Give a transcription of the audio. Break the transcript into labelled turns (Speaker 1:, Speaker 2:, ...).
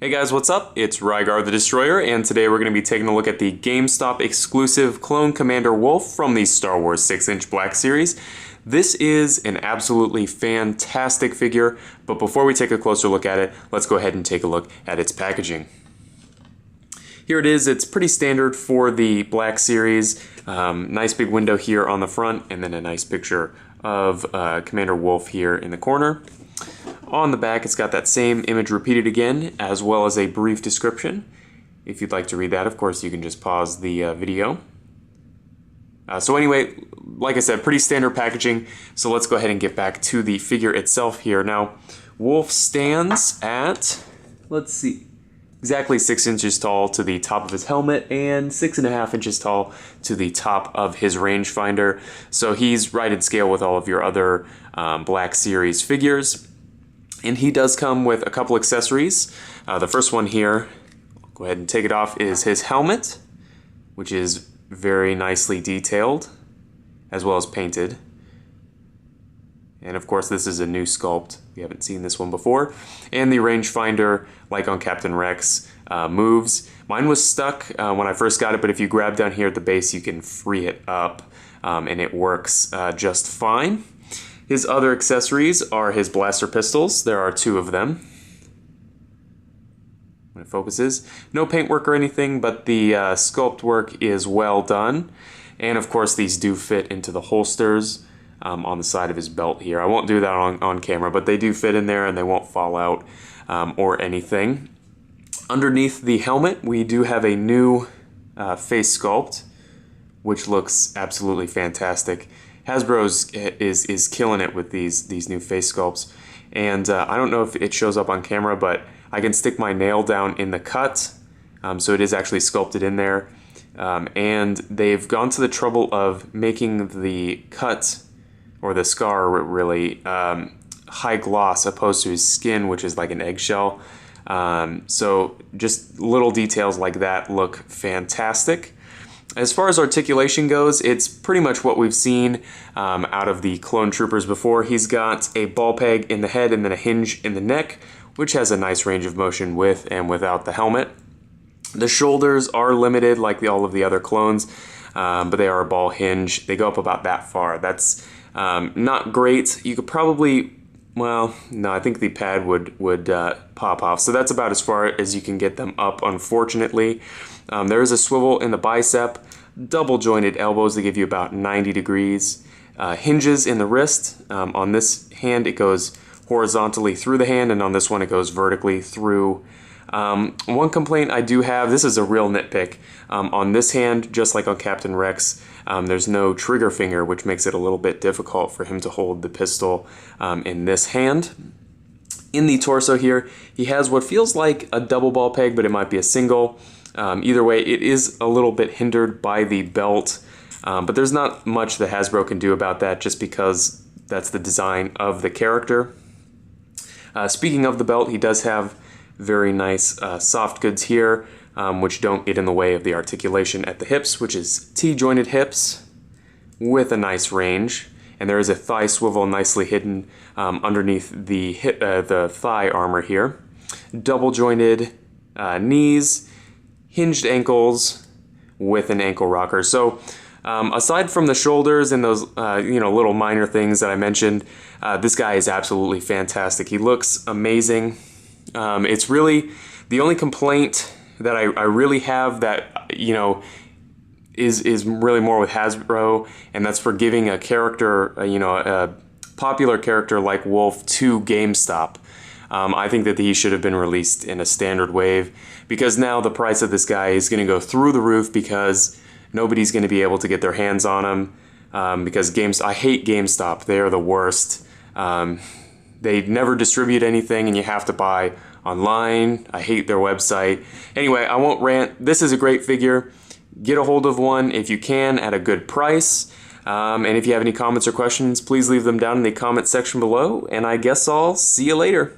Speaker 1: Hey guys, what's up? It's Rygar the Destroyer, and today we're going to be taking a look at the Gamestop exclusive Clone Commander Wolffe from the Star Wars 6-inch Black Series. This is an absolutely fantastic figure, but before we take a closer look at it, let's go ahead and take a look at its packaging. Here it is. It's pretty standard for the Black Series. Nice big window here on the front, and then a nice picture of Commander Wolffe here in the corner. On the back, it's got that same image repeated again, as well as a brief description. If you'd like to read that, of course, you can just pause the video. So anyway, like I said, pretty standard packaging. So let's go ahead and get back to the figure itself here. Now, Wolffe stands at, let's see, exactly 6 inches tall to the top of his helmet and 6.5 inches tall to the top of his rangefinder. So he's right in scale with all of your other Black Series figures. And he does come with a couple accessories. The first one here, I'll go ahead and take it off, is his helmet, which is very nicely detailed, as well as painted. And of course, this is a new sculpt. We haven't seen this one before. And the rangefinder, like on Captain Rex, moves. Mine was stuck when I first got it, but if you grab down here at the base, you can free it up, and it works just fine. His other accessories are his blaster pistols. There are 2 of them. When it focuses. No paintwork or anything, but the sculpt work is well done. And of course, these do fit into the holsters on the side of his belt here. I won't do that on camera, but they do fit in there and they won't fall out or anything. Underneath the helmet, we do have a new face sculpt, which looks absolutely fantastic. Hasbro's is killing it with these new face sculpts, and I don't know if it shows up on camera, but I can stick my nail down in the cut, so it is actually sculpted in there, and they've gone to the trouble of making the cut, or the scar really, high gloss opposed to his skin, which is like an eggshell. So just little details like that look fantastic. As far as articulation goes, it's pretty much what we've seen out of the clone troopers before. He's got a ball peg in the head and then a hinge in the neck, which has a nice range of motion with and without the helmet. The shoulders are limited like all of the other clones, but they are a ball hinge. They go up about that far. That's not great. You could probably, well, no, I think the pad would pop off. So that's about as far as you can get them up, unfortunately. There is a swivel in the bicep, double jointed elbows that give you about 90 degrees, hinges in the wrist. On this hand it goes horizontally through the hand, and on this one it goes vertically through. One complaint I do have, this is a real nitpick, on this hand, just like on Captain Rex, there's no trigger finger, which makes it a little bit difficult for him to hold the pistol in this hand. In the torso here, he has what feels like a double ball peg, but it might be a single. Either way, it is a little bit hindered by the belt, but there's not much that Hasbro can do about that just because that's the design of the character. Speaking of the belt, he does have very nice soft goods here, which don't get in the way of the articulation at the hips, which is T-jointed hips with a nice range. And there is a thigh swivel nicely hidden underneath the thigh armor here. Double jointed knees, hinged ankles with an ankle rocker. So aside from the shoulders and those little minor things that I mentioned, this guy is absolutely fantastic. He looks amazing. It's really the only complaint that I really have that is really more with Hasbro, and that's for giving a character, a popular character like Wolffe to GameStop. I think that he should have been released in a standard wave, because now the price of this guy is going to go through the roof because nobody's going to be able to get their hands on him. Because I hate GameStop. They are the worst. They never distribute anything, and you have to buy online. I hate their website. Anyway, I won't rant. This is a great figure. Get a hold of one if you can at a good price. And if you have any comments or questions, please leave them down in the comment section below. And I guess I'll see you later.